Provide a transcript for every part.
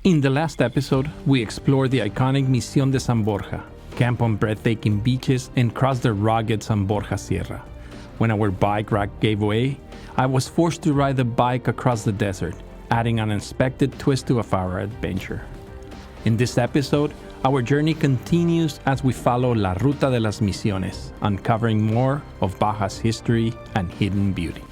In the last episode, we explored the iconic Misión de San Borja, camp on breathtaking beaches, and crossed the rugged San Borja Sierra. When our bike rack gave way, I was forced to ride the bike across the desert, adding an unexpected twist to our adventure. In this episode, our journey continues as we follow La Ruta de las Misiones, uncovering more of Baja's history and hidden beauty.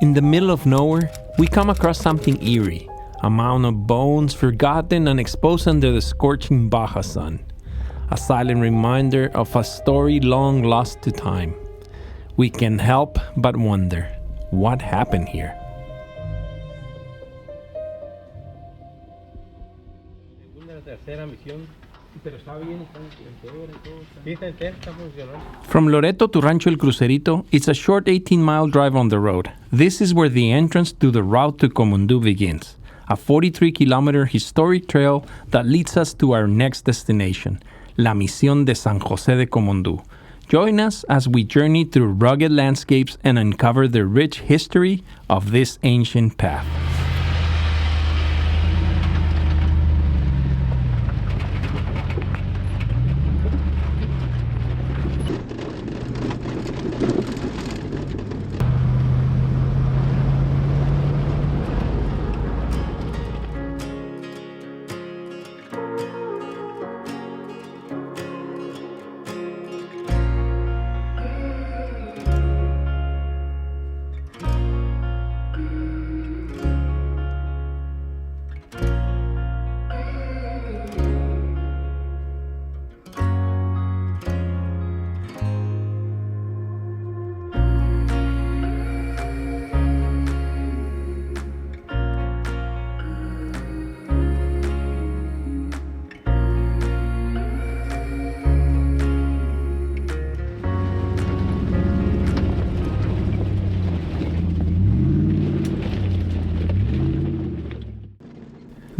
In the middle of nowhere, we come across something eerie, a mound of bones forgotten and exposed under the scorching Baja sun, a silent reminder of a story long lost to time. We can help but wonder, what happened here? From Loretto to Rancho El Crucerito, it's a short 18-mile drive on the road. This is where the entrance to the route to Comondu begins, a 43-kilometer historic trail that leads us to our next destination, La Misión de San José de Comondu. Join us as we journey through rugged landscapes and uncover the rich history of this ancient path.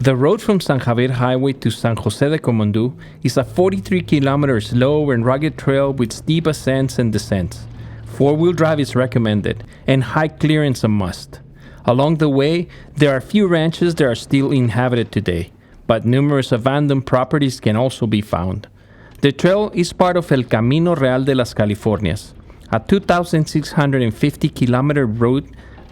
The road from San Javier Highway to San José de Comondu is a 43-kilometer slow and rugged trail with steep ascents and descents. Four-wheel drive is recommended, and high clearance a must. Along the way, there are few ranches that are still inhabited today, but numerous abandoned properties can also be found. The trail is part of El Camino Real de las Californias, a 2,650-kilometer route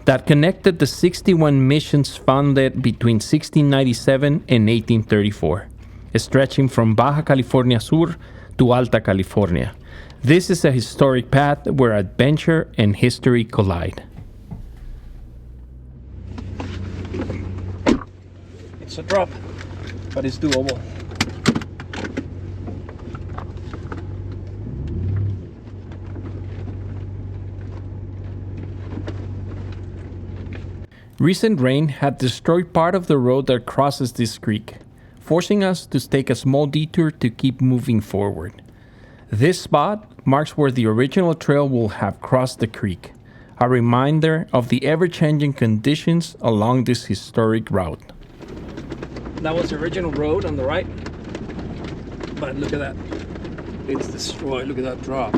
that connected the 61 missions founded between 1697 and 1834, stretching from Baja California Sur to Alta California. This is a historic path where adventure and history collide. It's a drop, but it's doable. Recent rain had destroyed part of the road that crosses this creek, forcing us to take a small detour to keep moving forward. This spot marks where the original trail will have crossed the creek, a reminder of the ever-changing conditions along this historic route. That was the original road on the right, but look at that. It's destroyed. Look at that drop.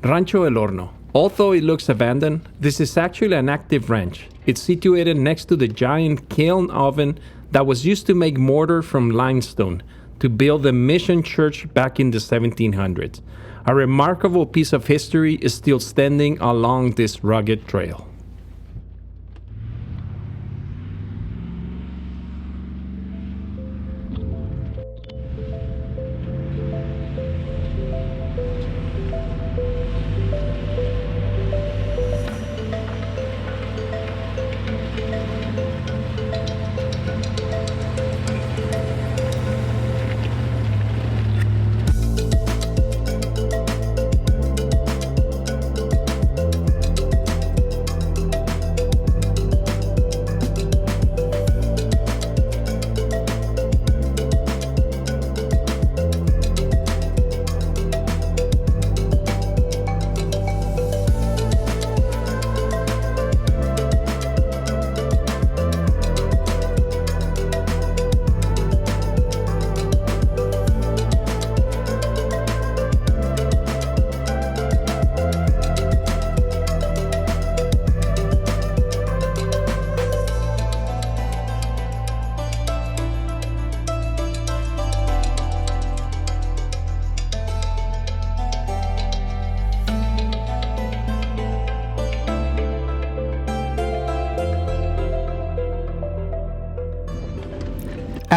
Rancho El Horno. Although it looks abandoned, this is actually an active ranch. It's situated next to the giant kiln oven that was used to make mortar from limestone to build the mission church back in the 1700s. A remarkable piece of history is still standing along this rugged trail.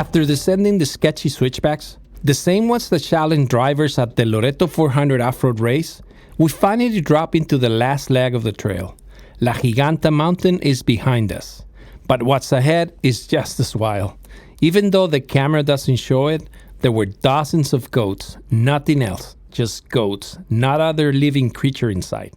After descending the sketchy switchbacks, the same ones that challenged drivers at the Loretto 400 off-road race, we finally drop into the last leg of the trail. La Giganta mountain is behind us, but what's ahead is just as wild. Even though the camera doesn't show it, there were dozens of goats, nothing else, just goats, not other living creature in sight.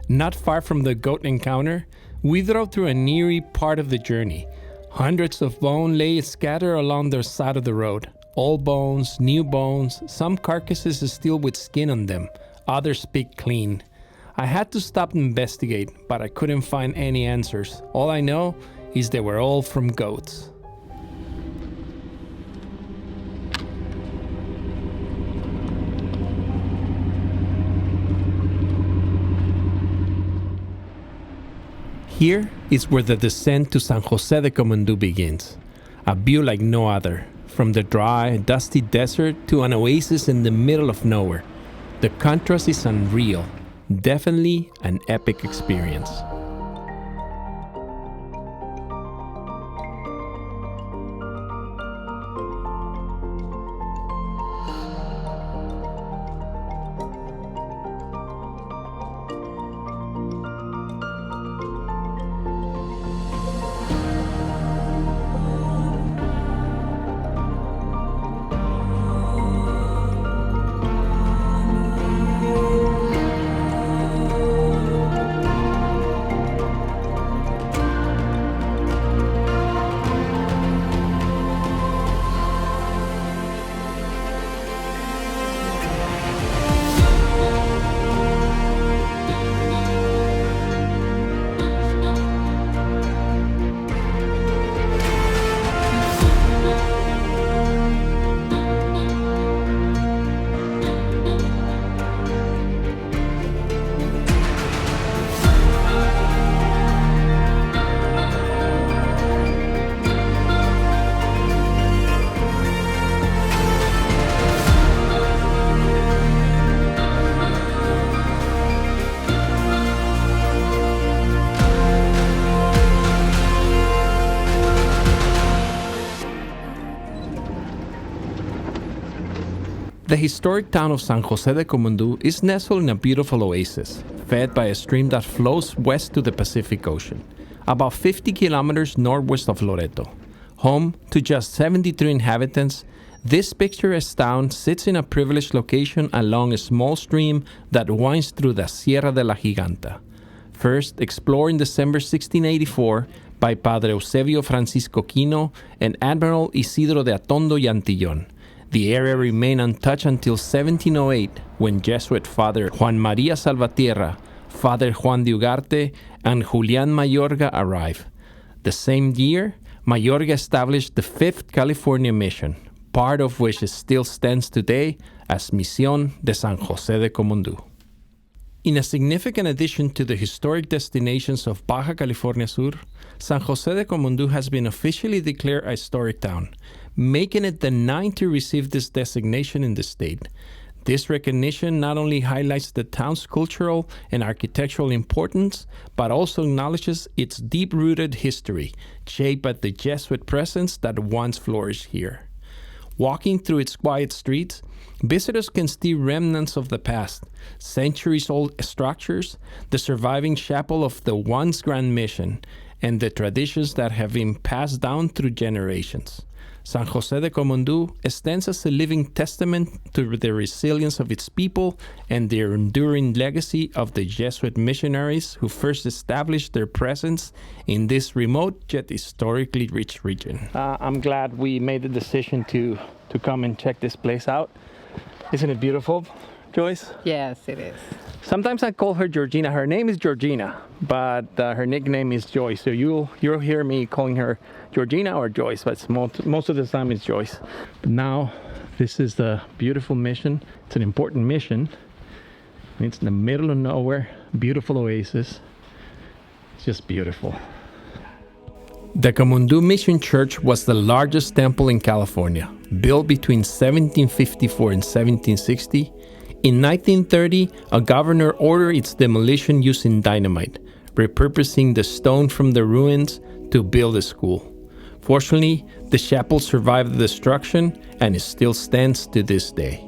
Not far from the goat encounter, we drove through an eerie part of the journey. Hundreds of bones lay scattered along the side of the road. Old bones, new bones, some carcasses still with skin on them, others picked clean. I had to stop and investigate, but I couldn't find any answers. All I know is they were all from goats. Here is where the descent to San Jose de Comondu begins. A view like no other, from the dry, dusty desert to an oasis in the middle of nowhere. The contrast is unreal, definitely an epic experience. The historic town of San Jose de Comondu is nestled in a beautiful oasis, fed by a stream that flows west to the Pacific Ocean, about 50 kilometers northwest of Loretto. Home to just 73 inhabitants, this picturesque town sits in a privileged location along a small stream that winds through the Sierra de la Giganta. First explored in December 1684 by Padre Eusebio Francisco Quino and Admiral Isidro de Atondo y Antillon. The area remained untouched until 1708, when Jesuit Father Juan María Salvatierra, Father Juan de Ugarte, and Julián Mayorga arrived. The same year, Mayorga established the 5th California Mission, part of which still stands today as Misión de San Jose de Comondu. In a significant addition to the historic destinations of Baja California Sur, San Jose de Comondu has been officially declared a historic town, making it the 9th to receive this designation in the state. This recognition not only highlights the town's cultural and architectural importance, but also acknowledges its deep-rooted history, shaped by the Jesuit presence that once flourished here. Walking through its quiet streets, visitors can see remnants of the past, centuries-old structures, the surviving chapel of the once Grand Mission, and the traditions that have been passed down through generations. San Jose de Comondu stands as a living testament to the resilience of its people and the enduring legacy of the Jesuit missionaries who first established their presence in this remote yet historically rich region. I'm glad we made the decision to come and check this place out. Isn't it beautiful, Joyce? Yes, it is. Sometimes I call her Georgina. Her name is Georgina, but her nickname is Joyce. So you'll hear me calling her Georgina or Joyce, but most of the time it's Joyce. But now this is the beautiful mission. It's an important mission. It's in the middle of nowhere, beautiful oasis. It's just beautiful. The Comondu Mission Church was the largest temple in California. Built between 1754 and 1760, In 1930, a governor ordered its demolition using dynamite, repurposing the stone from the ruins to build a school. Fortunately, the chapel survived the destruction and it still stands to this day.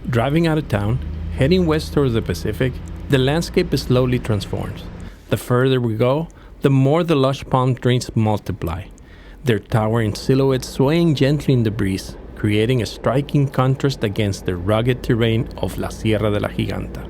Driving out of town, heading west towards the Pacific, the landscape slowly transforms. The further we go, the more the lush palm trees multiply, their towering silhouettes swaying gently in the breeze, creating a striking contrast against the rugged terrain of La Sierra de la Giganta.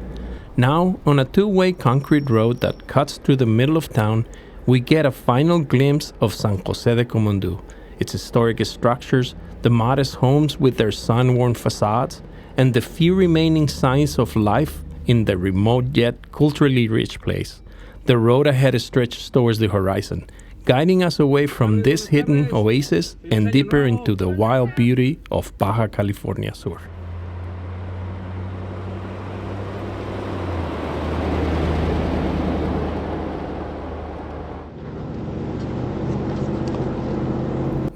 Now, on a two-way concrete road that cuts through the middle of town, we get a final glimpse of San José de Comondu, its historic structures, the modest homes with their sun-worn facades, and the few remaining signs of life in the remote yet culturally rich place. The road ahead stretches towards the horizon, guiding us away from this hidden oasis and deeper into the wild beauty of Baja California Sur.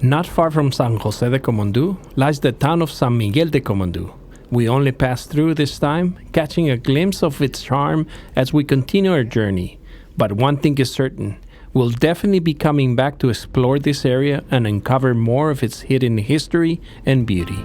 Not far from San José de Comondu lies the town of San Miguel de Comondu. We only passed through this time, catching a glimpse of its charm as we continue our journey. But one thing is certain, we'll definitely be coming back to explore this area and uncover more of its hidden history and beauty.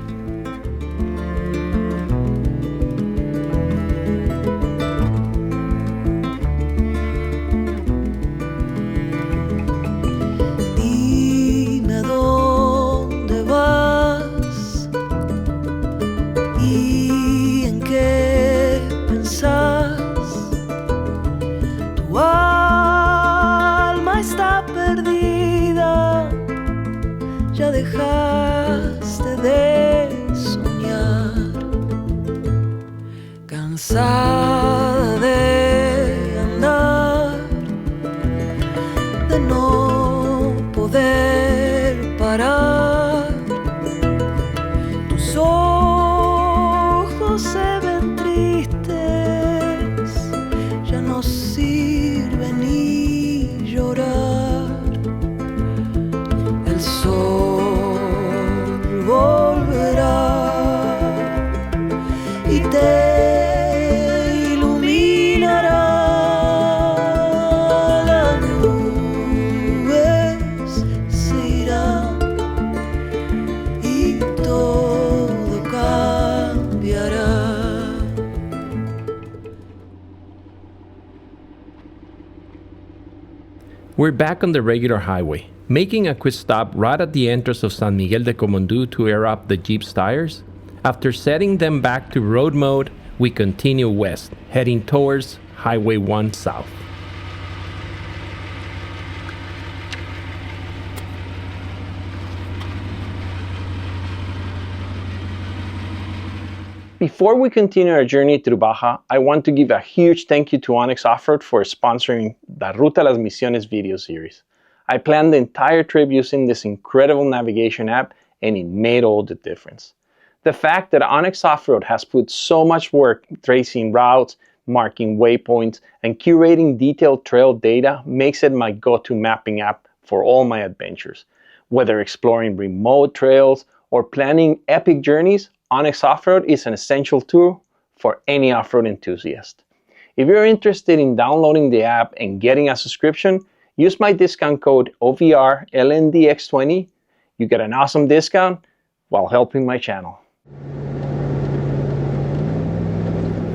Dejaste de soñar, cansada de andar, de no poder parar. Tus ojos se ven tristes, ya no sirve ni llorar. El sol volverá y te iluminará. Las nubes se irán y todo cambiará. We're back on the regular highway, making a quick stop right at the entrance of San Miguel de Comondu to air up the Jeep's tires. After setting them back to road mode, we continue west, heading towards Highway 1 South. Before we continue our journey through Baja, I want to give a huge thank you to Onyx Off-Road for sponsoring the Ruta Las Misiones video series. I planned the entire trip using this incredible navigation app, and it made all the difference. The fact that Onyx Off-Road has put so much work tracing routes, marking waypoints, and curating detailed trail data makes it my go-to mapping app for all my adventures. Whether exploring remote trails or planning epic journeys, Onyx Off-Road is an essential tool for any off-road enthusiast. If you're interested in downloading the app and getting a subscription, use my discount code OVRLNDX20. You get an awesome discount while helping my channel.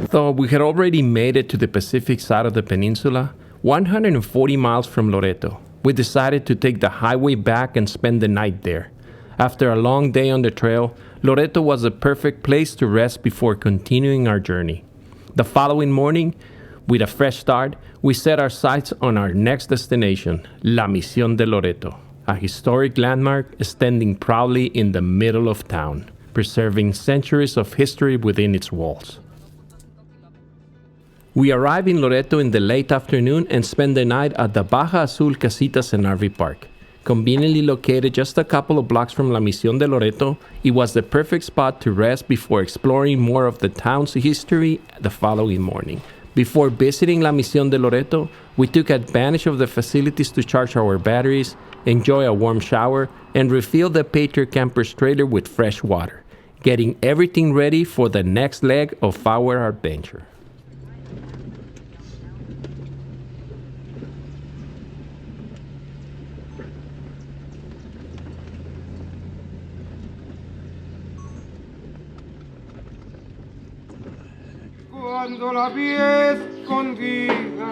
Though we had already made it to the Pacific side of the peninsula, 140 miles from Loretto, we decided to take the highway back and spend the night there. After a long day on the trail, Loretto was the perfect place to rest before continuing our journey. The following morning, with a fresh start, we set our sights on our next destination, La Misión de Loretto, a historic landmark standing proudly in the middle of town, preserving centuries of history within its walls. We arrived in Loretto in the late afternoon and spent the night at the Baja Azul Casitas and RV Park. Conveniently located just a couple of blocks from La Misión de Loretto, it was the perfect spot to rest before exploring more of the town's history the following morning. Before visiting La Misión de Loretto, we took advantage of the facilities to charge our batteries, enjoy a warm shower, and refill the Patriot Camper's trailer with fresh water, getting everything ready for the next leg of our adventure. Cuando la vi escondida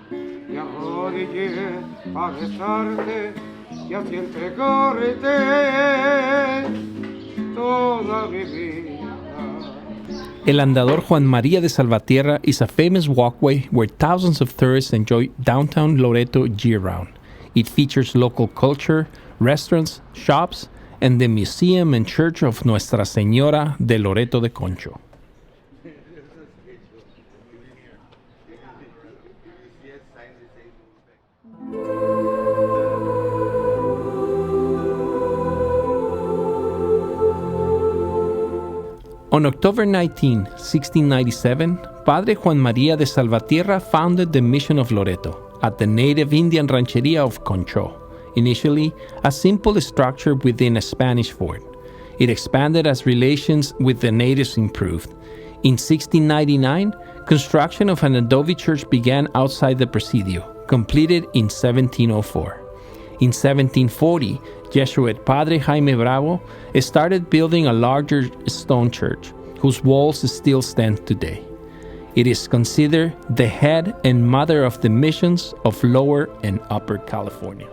me arrodillé a besarte y así entregarte toda mi vida. El Andador Juan María de Salvatierra is a famous walkway where thousands of tourists enjoy downtown Loretto year-round. It features local culture, restaurants, shops, and the museum and church of Nuestra Señora de Loretto de Concho. On October 19, 1697, Padre Juan María de Salvatierra founded the Mission of Loretto at the native Indian rancheria of Concho, initially a simple structure within a Spanish fort. It expanded as relations with the natives improved. In 1699, construction of an adobe church began outside the Presidio, completed in 1704. In 1740, Jesuit Padre Jaime Bravo started building a larger stone church, whose walls still stand today. It is considered the head and mother of the missions of Lower and Upper California.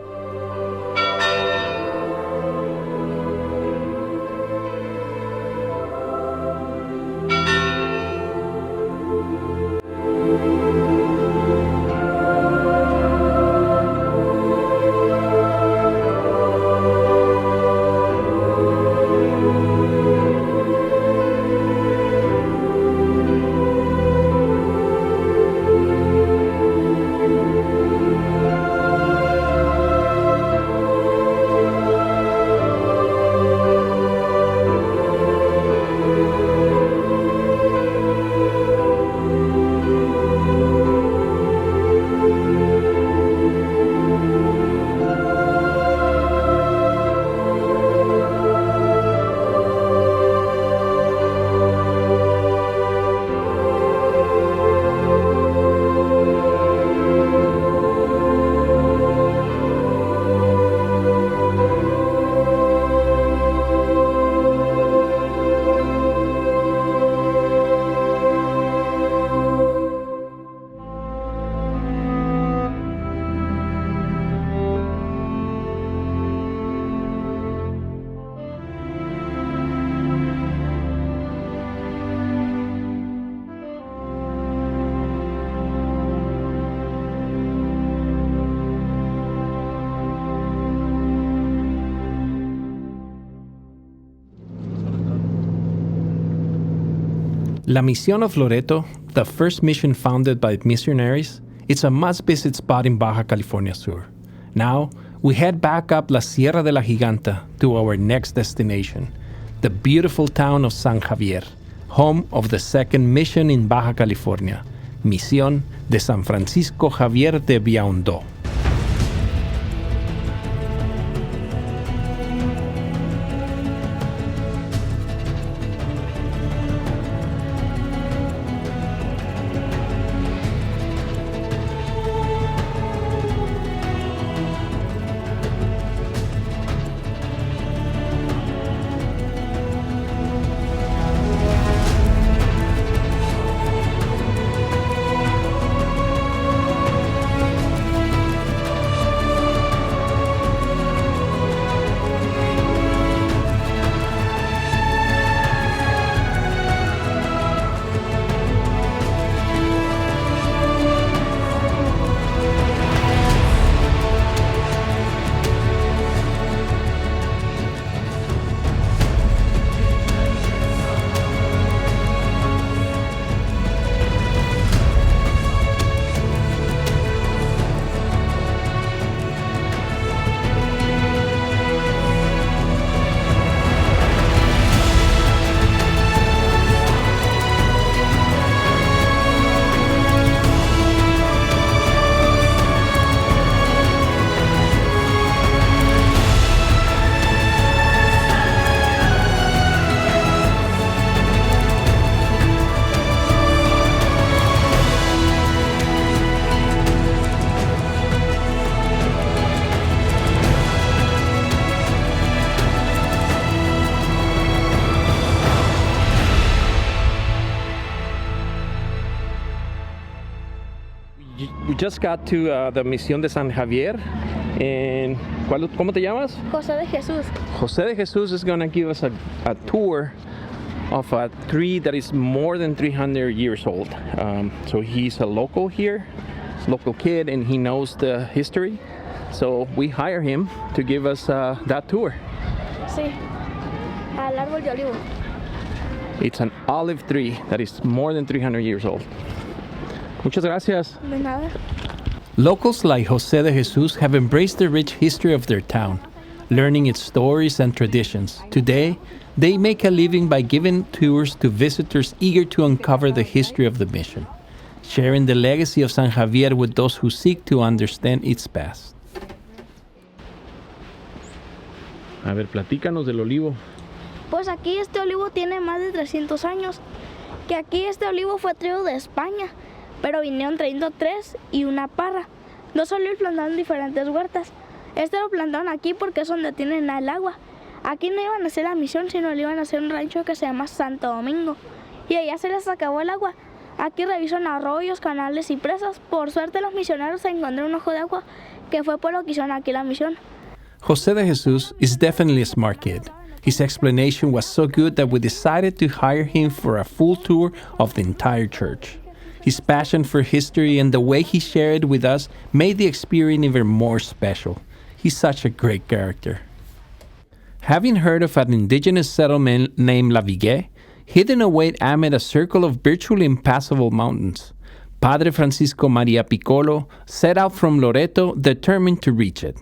La Misión of Loretto, the first mission founded by missionaries, it's a must-visit spot in Baja California Sur. Now, we head back up La Sierra de la Giganta to our next destination, the beautiful town of San Javier, home of the second mission in Baja California, Misión de San Francisco Javier de Biondo. just got to the Misión de San Javier. And ¿cómo te llamas? José de Jesús. José de Jesús is going to give us a tour of a tree that is more than 300 years old. So he's a local here, local kid, and he knows the history. So we hire him to give us that tour. Sí, al árbol de olivo. It's an olive tree that is more than 300 years old. Muchas gracias. De nada. Locals like José de Jesús have embraced the rich history of their town, learning its stories and traditions. Today, they make a living by giving tours to visitors eager to uncover the history of the mission, sharing the legacy of San Javier with those who seek to understand its past. A ver, platícanos del olivo. Pues aquí este olivo tiene más de 300 años, que aquí este olivo fue traído de España, pero vinieron trayendo 3 y una parra. 2 olivos plantaron en diferentes huertas. Este lo plantaron aquí porque es donde tienen el agua. Aquí no iban a hacer la misión, sino le iban a hacer un rancho que se llama Santo Domingo. Y allá se les acabó el agua. Aquí revisan arroyos, canales y presas. Por suerte los misioneros encontraron un ojo de agua, que fue por lo que hicieron aquí la misión. José de Jesús is definitely a smart kid. His explanation was so good that we decided to hire him for a full tour of the entire church. His passion for history and the way he shared it with us made the experience even more special. He's such a great character. Having heard of an indigenous settlement named La Vigue, hidden away amid a circle of virtually impassable mountains, Padre Francisco Maria Piccolo set out from Loretto determined to reach it.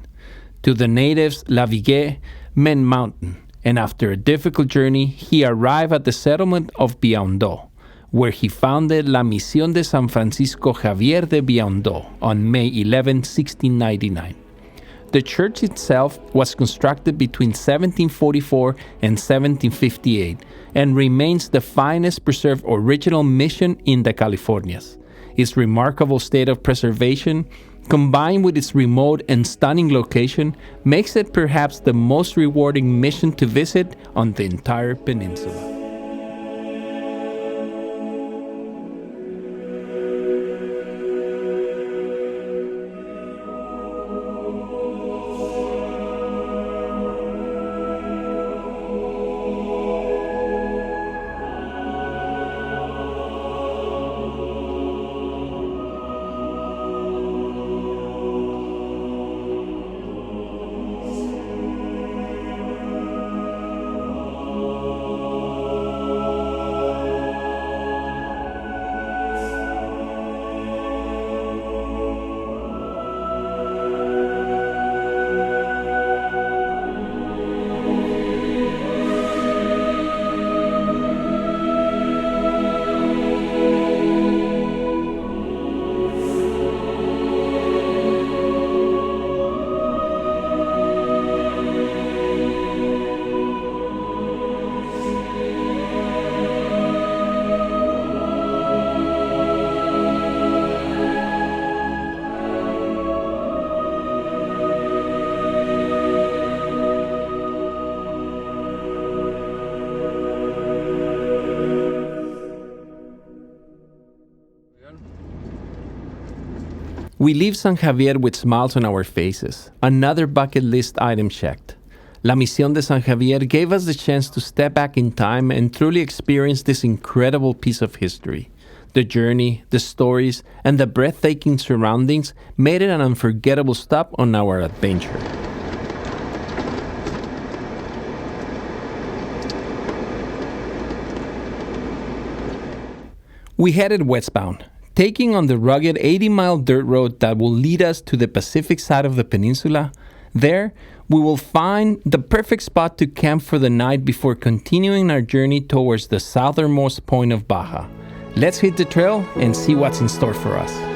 To the natives, La Vigue meant mountain, and after a difficult journey, he arrived at the settlement of Biondo, where he founded La Misión de San Francisco Javier de Biondo on May 11, 1699. The church itself was constructed between 1744 and 1758 and remains the finest preserved original mission in the Californias. Its remarkable state of preservation, combined with its remote and stunning location, makes it perhaps the most rewarding mission to visit on the entire peninsula. We leave San Javier with smiles on our faces. Another bucket list item checked. La Misión de San Javier gave us the chance to step back in time and truly experience this incredible piece of history. The journey, the stories, and the breathtaking surroundings made it an unforgettable stop on our adventure. We headed westbound, taking on the rugged 80-mile dirt road that will lead us to the Pacific side of the peninsula. There, we will find the perfect spot to camp for the night before continuing our journey towards the southernmost point of Baja. Let's hit the trail and see what's in store for us.